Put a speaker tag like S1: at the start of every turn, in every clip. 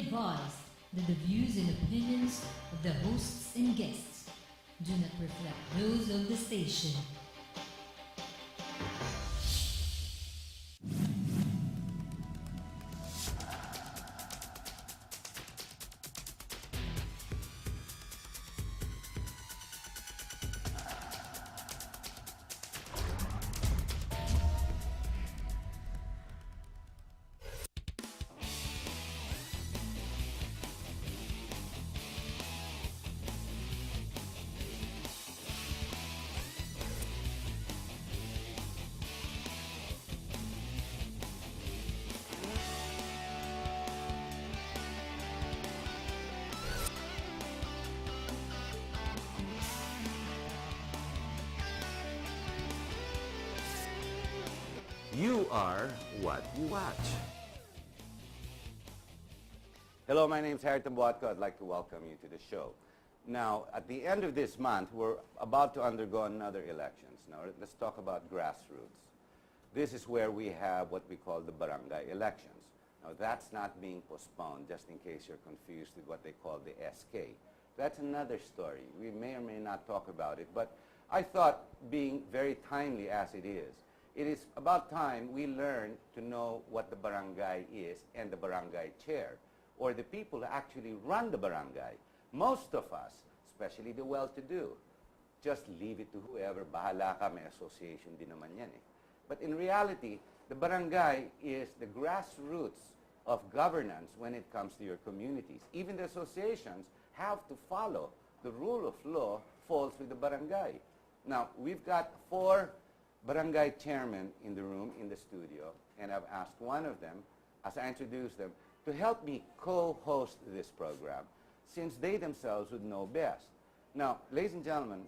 S1: advised that the views and opinions of the hosts and guests do not reflect those of the station.
S2: You are what you watch.
S3: Hello, my name is Harriton Boatco. I'd like to welcome you to the show. Now, at the end of this month, we're about to undergo another elections. Now, let's talk about grassroots. This is where we have what we call the barangay elections. Now, that's not being postponed, just in case you're confused with what they call the SK. That's another story. We may or may not talk about it, but I thought, being very timely as it is about time we learn to know what the barangay is and the barangay chair, or the people who actually run the barangay. Most of us, especially the well-to-do, just leave it to whoever, bahala ka, may association din naman yan eh. But in reality, the barangay is the grassroots of governance when it comes to your communities. Even the associations have to follow the rule of law falls with the barangay. Now, we've got 4 barangay chairmen in the room, in the studio, and I've asked one of them, as I introduce them, to help me co-host this program, since they themselves would know best. Now, ladies and gentlemen,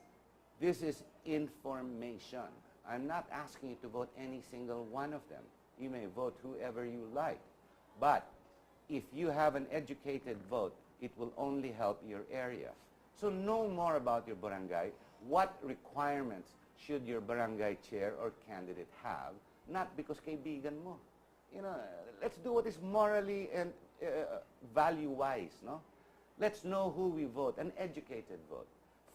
S3: this is information. I'm not asking you to vote any single one of them. You may vote whoever you like. But if you have an educated vote, it will only help your area. So know more about your barangay, what requirements should your barangay chair or candidate have, not because kaibigan mo. You know, let's do what is morally and value-wise, no? Let's know who we vote, an educated vote.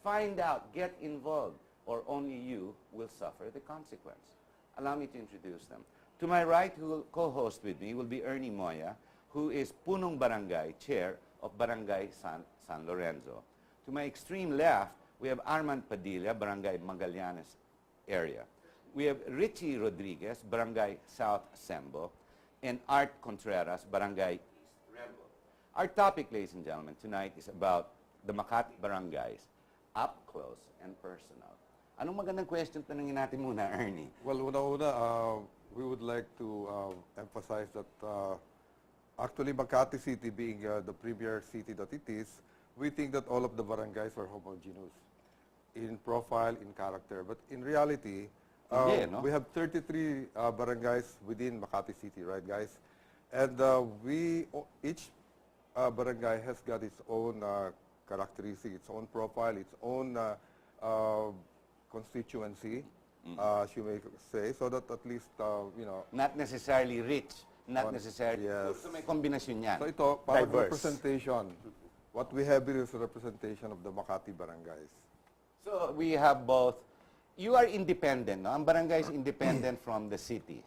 S3: Find out, get involved, or only you will suffer the consequence. Allow me to introduce them. To my right, who will co-host with me, will be Ernie Moya, who is Punong Barangay, Chair of Barangay San Lorenzo. To my extreme left, we have Armand Padilla, Barangay Magallanes area. We have Richie Rodriguez, Barangay South Sembo, and Art Contreras, Barangay East Rembo. Our topic, ladies and gentlemen, tonight is about the Makati barangays, up close and personal. Anong magandang question tanungin natin muna, Ernie?
S4: Well, una-una, we would like to emphasize that actually Makati City being the premier city that it is, we think that all of the barangays are homogeneous in profile, in character. But in reality,
S3: no?
S4: we have 33 barangays within Makati City, right, guys? And each barangay has got its own characteristic, its own profile, its own constituency, as you may say, so that at least, you know...
S3: Not necessarily rich, not necessarily...
S4: Yes.
S3: So may kombinasyon yan.
S4: So ito, para
S3: diverse.
S4: representation. What we have here is a representation of the Makati barangays.
S3: So we have both. You are independent, no? Ang barangay is independent from the city.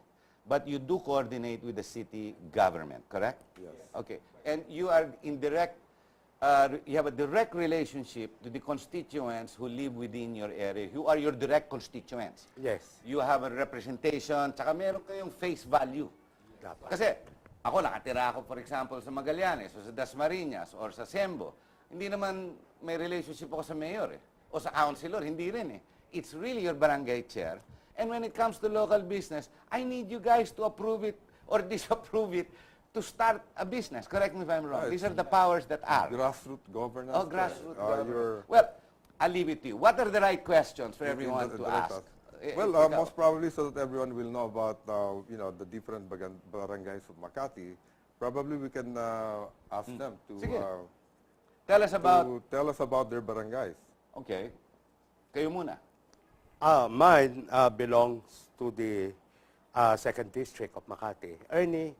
S3: But you do coordinate with the city government, correct?
S4: Yes.
S3: Okay. And you are in direct, you have a direct relationship to the constituents who live within your area, who are your direct constituents.
S2: Yes.
S3: You have a representation, tsaka meron kayong face value. Kasi ako, nakatira ako, for example, sa Magallanes, o sa Dasmariñas, or sa Sembo. Hindi naman may relationship ako sa mayor, eh. O sa councilor, hindi rin, eh. It's really your barangay chair. And when it comes to local business, I need you guys to approve it or disapprove it to start a business. Correct me if I'm wrong. These are the powers that are.
S4: Grassroots governance.
S3: Oh, grassroots governance. Well, I'll leave it to you. What are the right questions for everyone to ask?
S4: Well, most probably so that everyone will know about, you know, the different barangays of Makati. Probably we can ask them to
S3: tell us about
S4: their barangays.
S3: Okay. Kayo muna.
S2: Mine belongs to the 2nd District of Makati. Ernie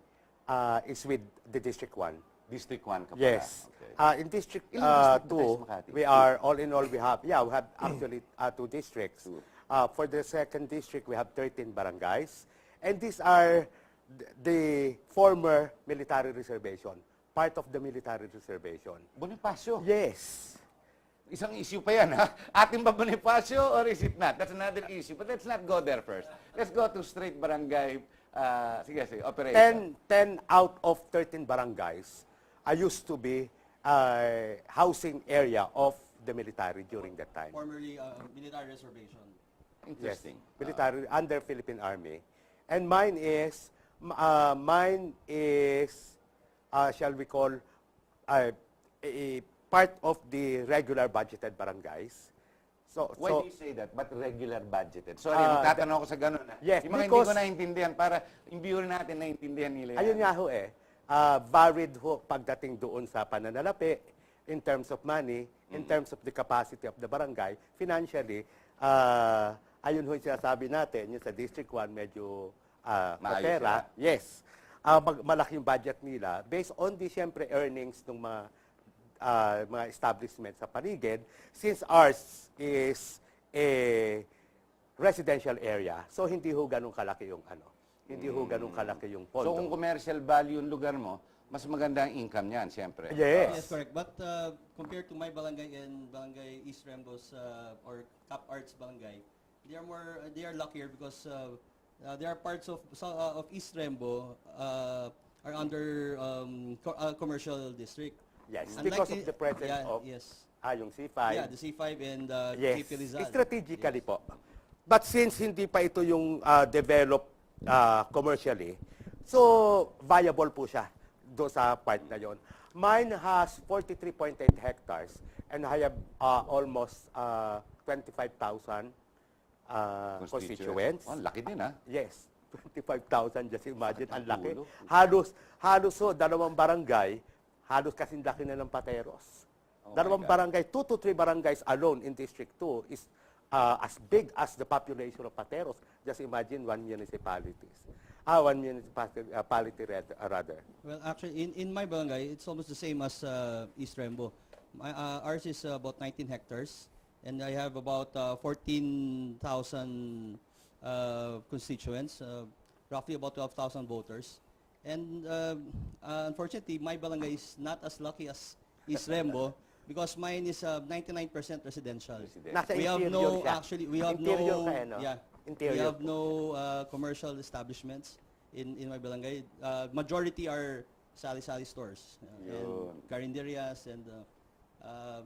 S2: is with the District 1.
S3: District 1 ka pala.
S2: Yes.
S3: Okay.
S2: In District
S3: Ilang district ba tayo
S2: 2,
S3: sa Makati?
S2: we are, all in all, we have actually 2 districts.
S3: Two.
S2: For the second district, we have 13 barangays. And these are the former military reservation, part of the military reservation.
S3: Bonifacio.
S2: Yes.
S3: Isang issue pa yan, ha? Atin ba Bonifacio or is it not? That's another issue. But let's not go there first. Let's go to straight barangay, sige, operation.
S2: 10 out of 13 barangays used to be housing area of the military during that time.
S5: Formerly military reservation.
S3: Interesting.
S2: Yes, military under Philippine Army. And mine is shall we call a part of the regular budgeted barangays.
S3: Why do you say that? But regular budgeted? Sorry, magtatanong ako sa ganun.
S2: Yes,
S3: yung mga hindi
S2: because-
S3: ko naintindihan para yung viewer natin naintindihan nila yan.
S2: Ayun nga ho varied ho pagdating doon sa pananalapi in terms of money, in terms of the capacity of the barangay, financially, ayun ho yung sinasabi natin, yung sa District 1 medyo
S3: Maayos
S2: kapera. Yes. Malaki yung budget nila based on the siyempre earnings ng mga establishment sa paligid, since ours is a residential area. So hindi ho ganun kalaki yung hindi ho ganun kalaki yung pondo.
S3: So kung commercial value yung lugar mo, mas maganda ang income niyan, siyempre.
S2: Yes.
S5: Yes, correct. But compared to my barangay and Barangay East Rembo's or Cap Arts Barangay, they are luckier because there are parts of East Rembo are under commercial district.
S2: Yes,
S5: Unlike
S2: because of the presence of
S5: yes.
S2: yung C5.
S5: Yeah, the C5 and
S2: Yes,
S5: KP Rizal.
S2: strategically po. But since hindi pa ito yung developed commercially, so viable po siya do sa part na yon. Mine has 43.8 hectares and I have almost 25,000 constituents.
S3: Oh, laki din, ha?
S2: Yes, 25,000, just imagine, ang laki.
S3: Ulo.
S2: Halos dalawang barangay, halos kasing laki na ng Pateros.
S3: Oh my
S2: Dalawang
S3: God.
S2: barangay, 2 to 3 barangays alone in District 2 is as big as the population of Pateros. Just imagine one municipality rather.
S5: Well, actually, in my barangay, it's almost the same as East Rembo. Ours is about 19 hectares, and I have about 14,000 constituents, roughly about 12,000 voters. And unfortunately, my barangay is not as lucky as East Rembo because mine is 99% residential.
S2: Nasa
S5: We have
S2: interior
S5: no,
S2: siya.
S5: actually, we have
S2: Interior
S5: no,
S2: ka, no?
S5: yeah,
S2: Interior
S5: we have
S2: po.
S5: no commercial establishments in my barangay. Majority are sari-sari stores
S3: Yun.
S5: and carinderias, and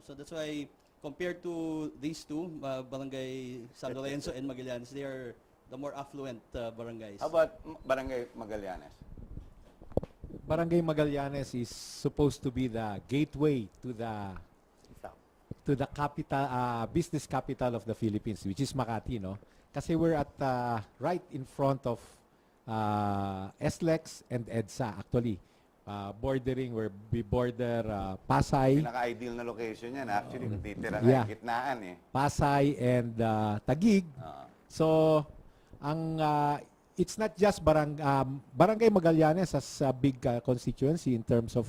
S5: so that's why compared to these two, Barangay San Lorenzo and Magallanes, they are the more affluent barangays.
S3: How about Barangay Magallanes?
S6: Barangay Magallanes is supposed to be the gateway to the capital, business capital of the Philippines, which is Makati, no? Kasi we're at right in front of SLEX and EDSA, actually. Bordering, where we border Pasay,
S3: Pinaka-ideal na location yan, actually, kung titira
S6: Yeah.
S3: ka, gitnaan, eh.
S6: Pasay and Taguig. So, it's not just Barangay Magallanes has a big constituency in terms of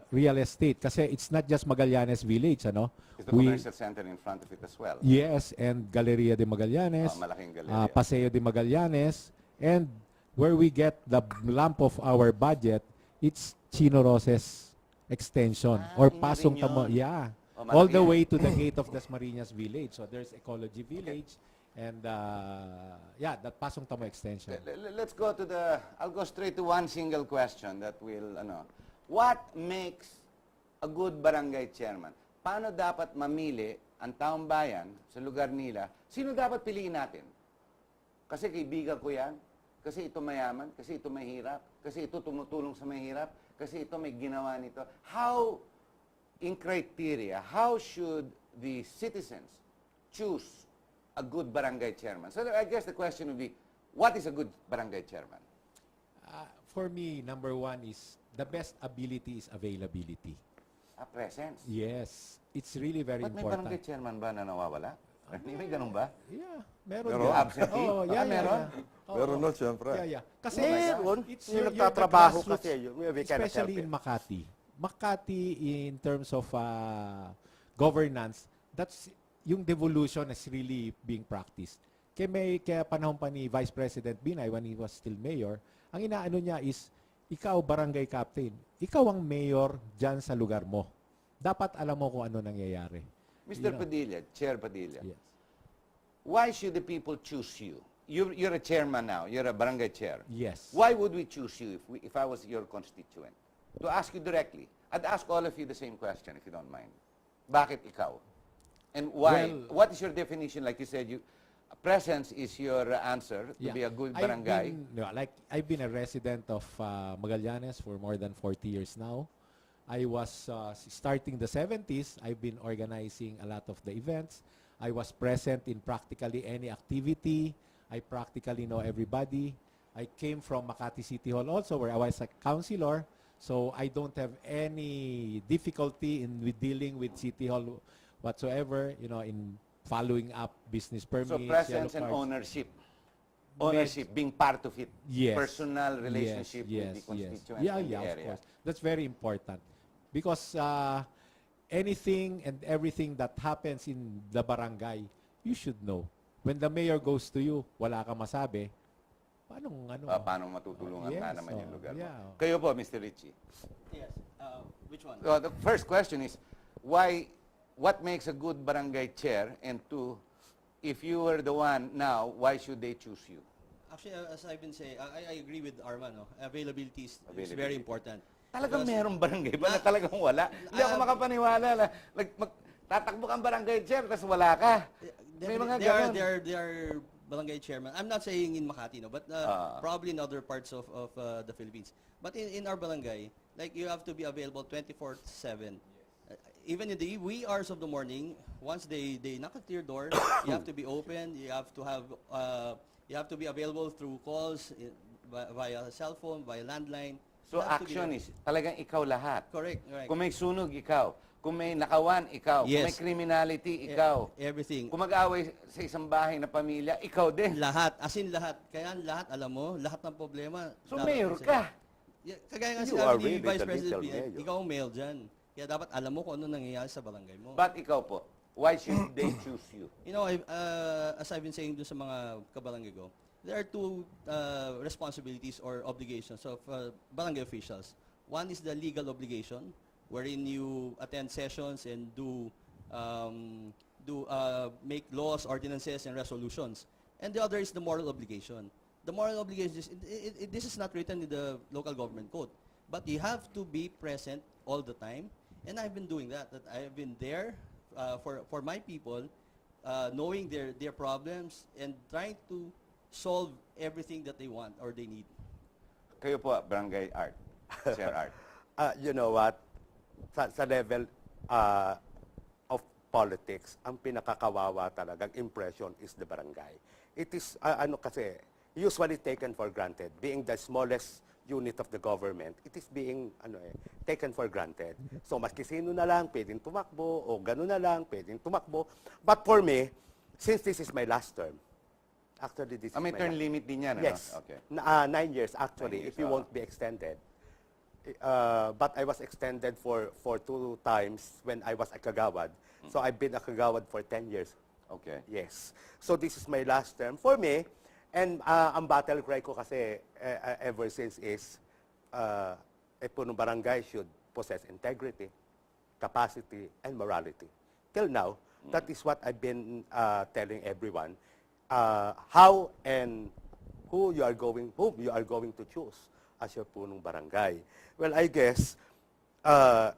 S6: real estate. Kasi it's not just Magallanes Village, ano?
S3: Is the commercial center in front of it as well?
S6: Yes, and Galleria de Magallanes,
S3: Malaking galerya.
S6: Paseo de Magallanes, and where we get the lump of our budget, it's Chino Roses extension or
S3: yun
S6: Pasong
S3: rin
S6: Tamo.
S3: yun.
S6: Yeah.
S3: Oh,
S6: All
S3: malaki
S6: the
S3: yan.
S6: way to the gate of Dasmariñas Village. So there's Ecology Village and that Pasong Tamo extension.
S3: Let's go to I'll go straight to one single question that will, what makes a good barangay chairman? Paano dapat mamili ang taong bayan sa lugar nila? Sino dapat piliin natin? Kasi kaibigan ko yan, kasi ito mayaman, kasi ito mahirap, kasi ito tumutulong sa mahirap, kasi ito may ginawa nito. How, in criteria, how should the citizens choose a good barangay chairman? So I guess the question would be, what is a good barangay chairman?
S6: For me, number one is the best ability is availability.
S3: Presence.
S6: Yes, it's really very
S3: Ba't may
S6: important.
S3: barangay chairman ba na nawawala? Ernie, may ganun ba?
S6: Yeah, meron.
S4: Meron.
S6: yan.
S3: Absentee?
S6: Oh, yeah,
S3: Meron?
S6: yeah.
S4: Meron nun, syempre.
S6: Yeah. Kasi
S2: Meron.
S6: it's
S2: Yung
S6: the
S2: nagtatrabaho
S6: grassroots,
S2: kasi, we cannot
S6: especially
S2: help
S6: in
S2: it.
S6: Makati. Makati, in terms of governance, that's yung devolution is really being practiced. Kaya panahon pa ni Vice President Binay when he was still mayor, ang inaano niya is, ikaw barangay captain, ikaw ang mayor dyan sa lugar mo. Dapat alam mo kung ano nangyayari.
S3: Mr.
S6: You know.
S3: Padilla, Chair Padilla,
S6: Yes.
S3: why should the people choose you? You're a chairman now. You're a barangay chair.
S6: Yes.
S3: Why would we choose you if I was your constituent? To ask you directly. I'd ask all of you the same question, if you don't mind. Bakit ikaw? And why?
S6: Well,
S3: What is your definition? Like you said, presence is your answer to be a good barangay.
S6: I've been a resident of Magallanes for more than 40 years now. I was starting the 70s. I've been organizing a lot of the events. I was present in practically any activity. I practically know everybody. I came from Makati City Hall also, where I was a councilor. So I don't have any difficulty with dealing with City Hall whatsoever, in following up business permits.
S3: So presence and
S6: yellow cards.
S3: ownership. Ownership, being part of it.
S6: Yes.
S3: Personal relationship with the constituents in the
S6: of
S3: area.
S6: course. That's very important. Because anything and everything that happens in the barangay, you should know. When the mayor goes to you, wala kang masabi,
S3: Paano matutulungan
S6: Yes,
S3: nga naman yung lugar mo.
S6: yeah.
S3: Kayo po, Mr. Richie.
S5: Yes. Which one?
S3: The first question is, what makes a good barangay chair? And two, if you were the one now, why should they choose you?
S5: Actually, as I've been saying, I agree with Armand. No? Availability is
S3: Availability.
S5: very important.
S3: Talagang
S5: Because-
S3: merong barangay ba na talagang wala? Hindi ako makapaniwala. Tatakbo kang barangay chair, tapos wala ka. May mga ganun.
S5: They are barangay chairman. I'm not saying in Makati, no, but probably in other parts of the Philippines. But in our barangay, like you have to be available 24/7. Even in the wee hours of the morning, once they knock at your door, you have to be open. You have to be available through calls via cell phone, via landline.
S3: So
S5: You have to be
S3: action
S5: there.
S3: is talagang ikaw lahat.
S5: Correct.
S3: Kung may sunog, ikaw. Kung may nakawan, ikaw. Kung may
S5: Yes.
S3: criminality, ikaw.
S5: Everything.
S3: Kung mag-away sa isang bahay na pamilya, ikaw din.
S5: Lahat, as in lahat. Kaya lahat, alam mo, lahat ng problema.
S3: So
S5: dapat
S3: mayor
S5: sa'yo.
S3: ka.
S5: Yeah, kagaya nga
S2: You
S5: sinabi
S2: are
S5: ni
S2: really
S5: Vice
S2: the
S5: President
S2: little
S5: Bian,
S2: mayor.
S5: ikaw ang mayor dyan. Kaya dapat alam mo kung ano nangyayari sa barangay mo.
S3: But ikaw po, why should they choose you?
S5: You know, as I've been saying dun sa mga kabarangay ko, there are two responsibilities or obligations of barangay officials. One is the legal obligation, wherein you attend sessions and make laws, ordinances, and resolutions. And the other is the moral obligation. The moral obligation is, this is not written in the local government code, but you have to be present all the time. And I've been doing that. That I've been there for my people, knowing their problems and trying to solve everything that they want or they need.
S3: Kayo po, barangay art. Chair art.
S2: You know what? Sa level of politics, ang pinakakawawa talagang impression is the barangay. It is, kasi, usually taken for granted. Being the smallest unit of the government, it is being taken for granted. So, maski sino na lang, pwedeng tumakbo, o gano'n na lang, pwedeng tumakbo. But for me, since this is my last term, actually this is
S3: May
S2: my
S3: term
S2: last
S3: limit din yan, ano?
S2: Yes.
S3: Okay.
S2: 9 years actually,
S3: 9 years,
S2: if you won't be extended. But I was extended for 2 times when I was a kagawad. So I've been a kagawad for 10 years.
S3: Okay.
S2: Yes. So this is my last term. For me, and ang battle cry ko kasi ever since is a punong barangay should possess integrity, capacity, and morality. Till now, that is what I've been telling everyone. How and whom you are going to choose as your punong barangay. Well, I guess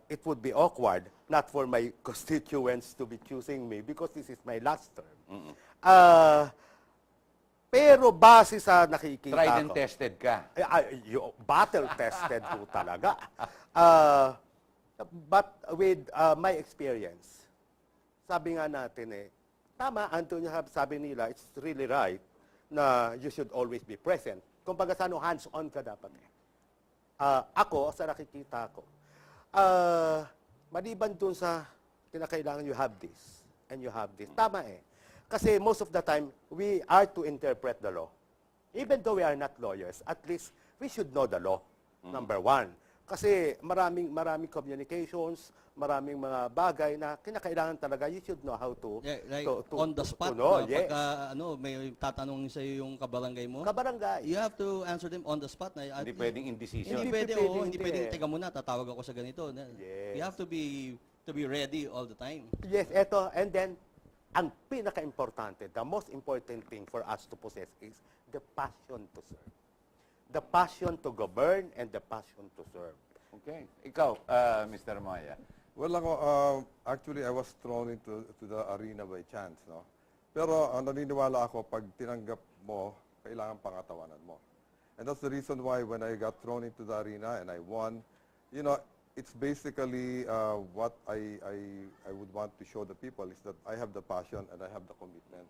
S2: it would be awkward not for my constituents to be choosing me because this is my last term. Pero base sa nakikita
S3: Tried and
S2: ko,
S3: tested ka.
S2: battle tested po talaga. But with my experience, sabi nga natin tama, Antonio, sabi nila, it's really right na you should always be present. Kumbaga sa hands-on ka dapat Ako, sa nakikita ko, maliban dun sa kinakailangan you have this and you have this. Tama Kasi most of the time, we are to interpret the law. Even though we are not lawyers, at least we should know the law, number one. Kasi maraming communications, maraming mga bagay na kinakailangan talaga, you should know how to,
S5: Yeah, like
S2: to
S5: on the spot,
S2: know.
S5: no?
S2: Yes.
S5: Pagka may tatanong sa iyo yung kabarangay mo,
S2: Kabarangay.
S5: you have to answer them on the spot. Na,
S3: Hindi pwedeng indecision.
S5: Hindi
S2: Hindi
S5: pwede,
S2: pwedeng,
S5: hindi
S2: hindi.
S5: pwedeng, teka muna, tatawag ako sa ganito.
S2: Yes.
S5: You have to be ready all the time.
S2: Yes, eto. And then, ang pinaka-importante, the most important thing for us to possess is the passion to serve. The passion to govern and the passion to serve.
S3: Okay. Ikaw, Mr. Moya.
S4: Well, ako, actually, I was thrown into the arena by chance, no? Pero naniniwala ako, pag tinanggap mo, kailangan pangatawanan mo. And that's the reason why when I got thrown into the arena and I won, you know, it's basically what I would want to show the people is that I have the passion and I have the commitment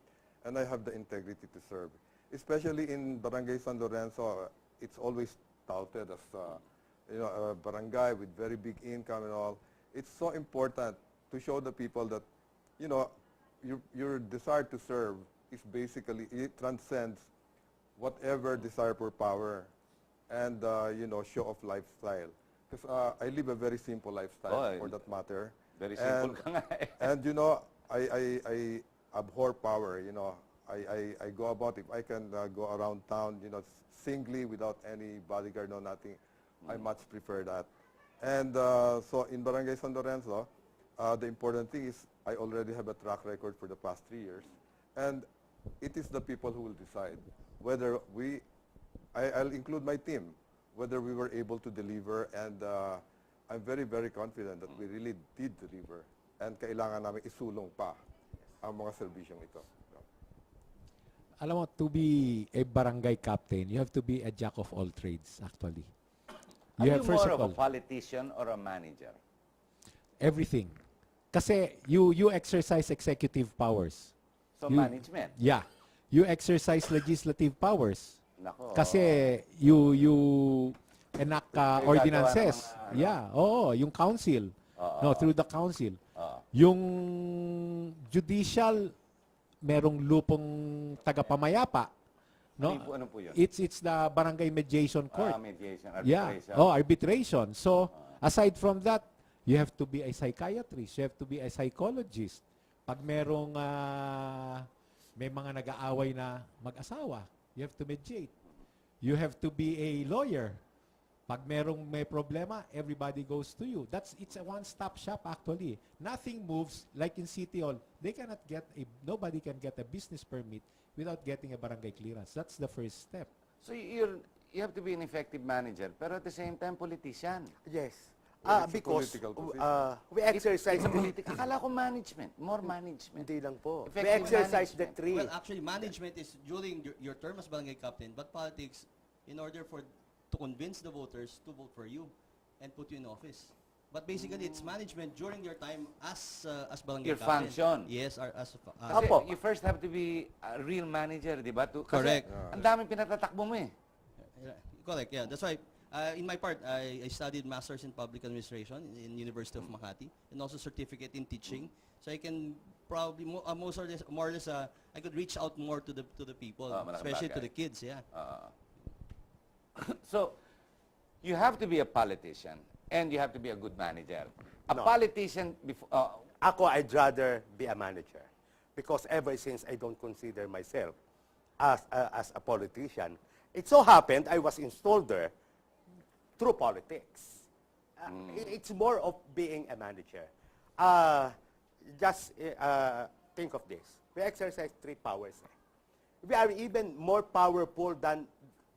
S4: and I have the integrity to serve. Especially in Barangay San Lorenzo, it's always touted as a barangay with very big income and all. It's so important to show the people that, you know, your desire to serve is basically, it transcends whatever desire for power and, you know, show of lifestyle. Because I live a very simple lifestyle, for that matter.
S3: Very simple ka nga eh.
S4: And you know, I abhor power. You know, I go about, if I can go around town, you know, singly without any bodyguard, no nothing. I much prefer that. And so in Barangay San Lorenzo, the important thing is I already have a track record for the past 3 years, and it is the people who will decide whether I'll include my team, whether we were able to deliver, and I'm very, very confident that we really did deliver. And kailangan namin isulong pa ang mga serbisyong ito.
S6: Alam mo, to be a barangay captain, you have to be a jack of all trades, actually.
S3: Are you
S6: first
S3: more
S6: of
S3: of
S6: all,
S3: a politician or a manager?
S6: everything. Kasi you exercise executive powers.
S3: So
S6: You-
S3: management.
S6: Yeah. You exercise legislative powers.
S3: Nako.
S6: Kasi you enact
S3: May
S6: ordinances.
S3: gagawa ng mga,
S6: Yeah, oo, yung council. No, through the council.
S3: Oo.
S6: Yung judicial, merong lupong tagapamayapa. No?
S3: Ano po yun?
S6: It's the barangay mediation court.
S3: Mediation,
S6: Yeah.
S3: arbitration.
S6: Oh, arbitration. So, aside from that, you have to be a psychiatrist. You have to be a psychologist. Pag merong may mga nag-aaway na mag-asawa, you have to mediate. You have to be a lawyer. Pag may problema, everybody goes to you. It's a one-stop shop actually. Nothing moves like in City Hall. Nobody can get a business permit without getting a barangay clearance. That's the first step.
S3: So you have to be an effective manager, pero at the same time, politician.
S2: Yes.
S4: Well, it's a
S2: Because
S4: political position.
S2: we exercise
S3: Akala ko management, more management.
S2: Hindi lang po. We
S3: Effective
S2: exercise the
S3: management.
S2: three.
S5: Well, actually, management is during your term as barangay captain, but politics, in order to convince the voters to vote for you and put you in office. But basically, it's management during your time as barangay
S3: Your
S5: captain.
S3: function.
S5: Yes,
S3: Kasi
S2: Apo.
S3: you first have to be a real manager, di ba?
S5: Correct.
S3: Kasi ang daming pinatatakbo mo eh.
S5: Correct, yeah. That's why, in my part, I studied Masters in Public Administration in University of Makati, and also certificate in teaching. So I can probably, more or less, I could reach out more to the people,
S3: malaking
S5: especially to
S3: bagay.
S5: the kids, yeah.
S3: So, you have to be a politician and you have to be a good manager. A
S2: No.
S3: politician,
S2: Ako, I'd rather be a manager. Because ever since I don't consider myself as a politician, it so happened I was installed there through politics. It's more of being a manager. Just think of this. We exercise three powers. We are even more powerful than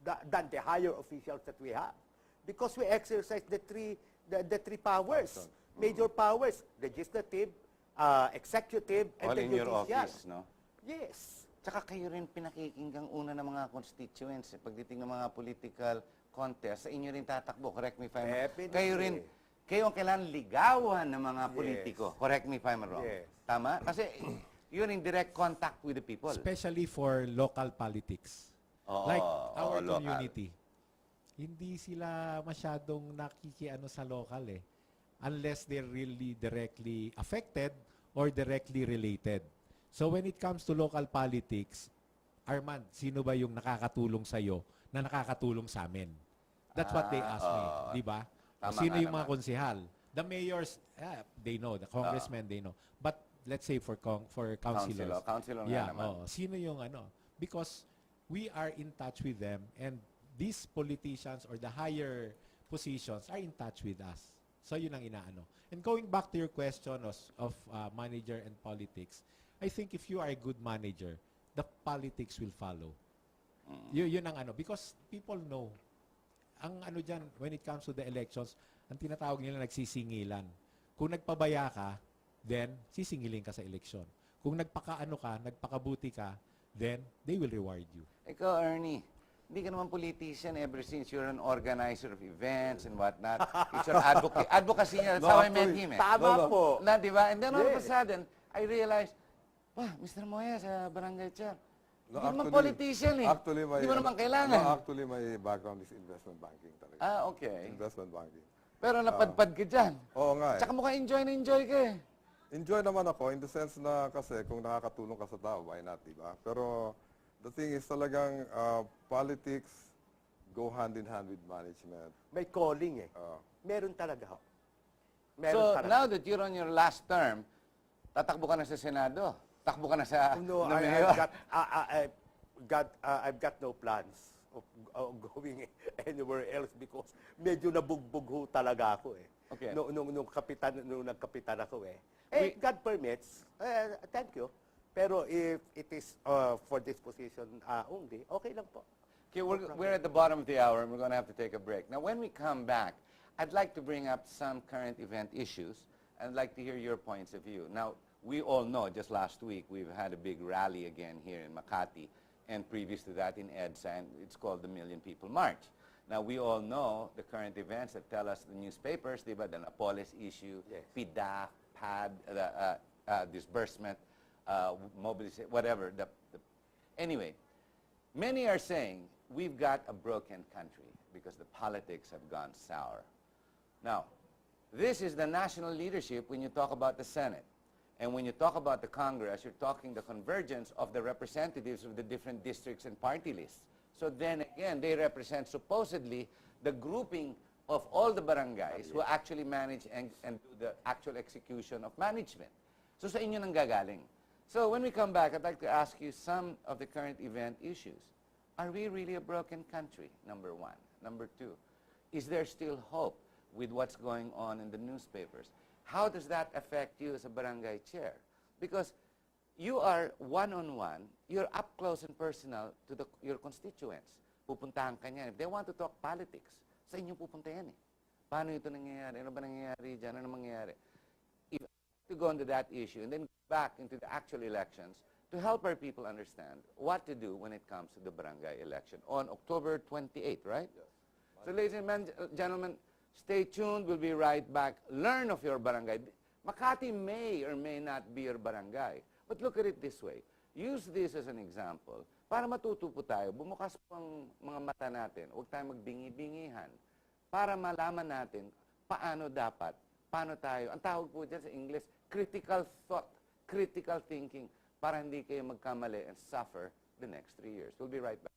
S2: the higher officials that we have. Because we exercise the three powers. Major powers, legislative, executive, and
S3: all
S2: the
S3: in your
S2: judicial.
S3: office, no?
S2: Yes.
S3: Tsaka kayo rin pinakikinggang una ng mga constituents. Pagdating ng mga political contest, sa inyo rin tatakbo. Correct me if I'm wrong.
S2: Definitely.
S3: Kayo ang kailangan ligawan ng mga
S2: Yes.
S3: politiko. Correct me if I'm wrong.
S2: Yes.
S3: Tama? Kasi you're in direct contact with the people.
S6: Especially for local politics.
S3: Oo,
S6: Like our
S3: local.
S6: community. Hindi sila masyadong nakikiano sa local eh. Unless they're really directly affected or directly related. So when it comes to local politics, Armand, sino ba yung nakakatulong sa'yo na nakakatulong sa amin? That's what they ask me, di ba? O
S3: Tama
S6: sino
S3: nga
S6: yung mga
S3: naman.
S6: konsehal? The mayors, they know. The congressmen, they know. But let's say for councilors.
S3: Councilor nga
S6: Yeah,
S3: naman.
S6: sino yung ano? Because we are in touch with them and these politicians or the higher positions are in touch with us. So yun ang inaano. And going back to your question of manager and politics, I think if you are a good manager, the politics will follow. Yun ang ano. Because people know. Ang ano dyan, when it comes to the elections, ang tinatawag nila nagsisingilan. Kung nagpabaya ka, then sisingilin ka sa eleksyon. Kung nagpakaano ka, nagpakabuti ka, then they will reward you.
S3: Ikaw, Ernie, hindi ka naman politician ever since you're an organizer of events and whatnot. It's your advocacy niya. That's
S4: No,
S3: how I met
S4: actually,
S3: him.
S2: Tama po.
S3: Na, di ba? And then all of a
S2: Yes.
S3: sudden, I realized, wah, Mr. Moya sa Barangay Chair.
S4: No,
S3: Hindi naman
S4: actually-
S3: politician eh.
S4: Actually,
S3: Hindi mo naman kailangan.
S4: No, actually, my background is investment banking talaga.
S3: Okay.
S4: Investment banking.
S3: Pero napadpad ka dyan.
S4: Oo nga eh.
S3: Tsaka mukhang enjoy na enjoy ka eh.
S4: Enjoy naman ako in the sense na kasi kung nakakatulong ka sa tao, why not, di ba? Pero the thing is talagang politics go hand in hand with management.
S2: May calling eh. Meron talaga ho. Meron
S3: So,
S2: talaga.
S3: now that you're on your last term, tatakbo ka na sa Senado. Takbo ka na sa...
S2: No,
S3: na
S2: I've
S3: mayor.
S2: got no plans of going anywhere else because medyo nabugbog ho talaga ako eh.
S3: Okay.
S2: Nung nagkapitan ako eh. God permits, thank you. Pero if it is for this position only, okay lang po.
S3: Okay, we're at the bottom of the hour and we're going to have to take a break. Now, when we come back, I'd like to bring up some current event issues and I'd like to hear your points of view. Now, we all know, just last week, we've had a big rally again here in Makati and previous to that in EDSA, and it's called the Million People March. Now, we all know the current events that tell us the newspapers, diba, the Napoles issue,
S2: Yes.
S3: PIDA, PAD, disbursement, mobilization, whatever. Anyway, many are saying we've got a broken country because the politics have gone sour. Now, this is the national leadership when you talk about the Senate. And when you talk about the Congress, you're talking the convergence of the representatives of the different districts and party lists. So then again, they represent supposedly the grouping of all the barangays who actually manage and do the actual execution of management. So sa inyo nang gagaling. So when we come back, I'd like to ask you some of the current event issues. Are we really a broken country, number one? Number two, is there still hope with what's going on in the newspapers? How does that affect you as a barangay chair? Because you are one-on-one, you're up close and personal to your constituents. Pupuntahan ka niyan. If they want to talk politics, sa inyo pupunta yan eh. Paano ito nangyayari? Ano ba nangyayari dyan? Ano mangyayari? If to go into that issue and then go back into the actual elections to help our people understand what to do when it comes to the barangay election on October 28, right? Yes. So ladies and gentlemen, stay tuned. We'll be right back. Learn of your barangay. Makati may or may not be your barangay. But look at it this way. Use this as an example para matuto po tayo. Bumukas po ang mga mata natin. Huwag tayong magbingi-bingihan para malaman natin paano tayo. Ang tawag po dyan sa English, critical thought, critical thinking para hindi kayo magkamali and suffer the next 3 years. We'll be right back.